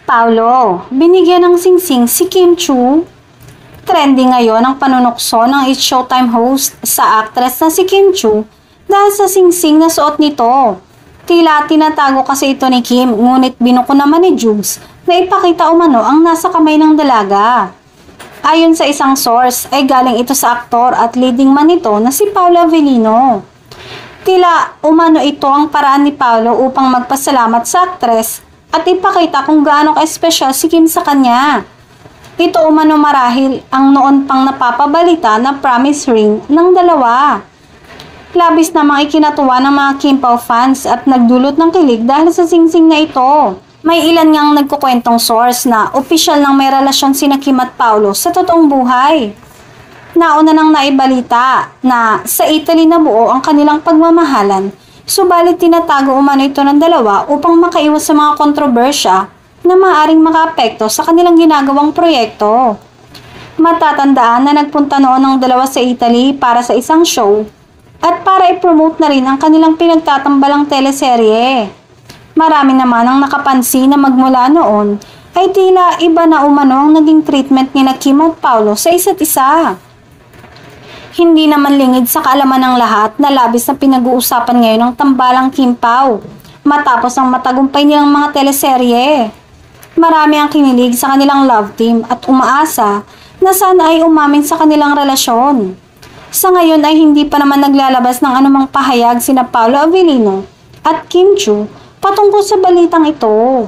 Paolo, binigyan ng singsing si Kim Chu. Trending ngayon ang panunukso ng It's Showtime host sa actress na si Kim Chu dahil sa singsing na suot nito. Tila tinatago kasi ito ni Kim, ngunit binuko naman ni Jugs na ipakita umano ang nasa kamay ng dalaga. Ayon sa isang source ay galing ito sa aktor at leading man nito na si Paolo Avellino. Tila umano ito ang paraan ni Paolo upang magpasalamat sa aktres at ipakita kung gaano ka-espesyal si Kim sa kanya. Ito umano marahil ang noon pang napapabalita na promise ring ng dalawa. Labis namang ikinatuwa ng mga Kim Pao fans at nagdulot ng kilig dahil sa singsing na ito. May ilan ngang nagkukwentong source na opisyal nang may relasyon sina Kim at Paolo sa totoong buhay. Nauna nang naibalita na sa Italy na buo ang kanilang pagmamahalan, subalit tinatago umano ito ng dalawa upang makaiwas sa mga kontrobersya na maaaring makaapekto sa kanilang ginagawang proyekto. Matatandaan na nagpunta noon ang dalawa sa Italy para sa isang show at para i-promote na rin ang kanilang pinagtatambalang teleserye. Marami naman ang nakapansin na magmula noon ay tila iba na umano ang naging treatment ni na Kim at Paolo sa isa't isa. Hindi naman lingid sa kaalaman ng lahat na labis na pinag-uusapan ngayon ng tambalang Kim Pao matapos ang matagumpay nilang mga teleserye. Marami ang kinilig sa kanilang love team at umaasa na sana ay umamin sa kanilang relasyon. Sa ngayon ay hindi pa naman naglalabas ng anumang pahayag sina Paolo Avellino at Kim Chu patungkol sa balitang ito.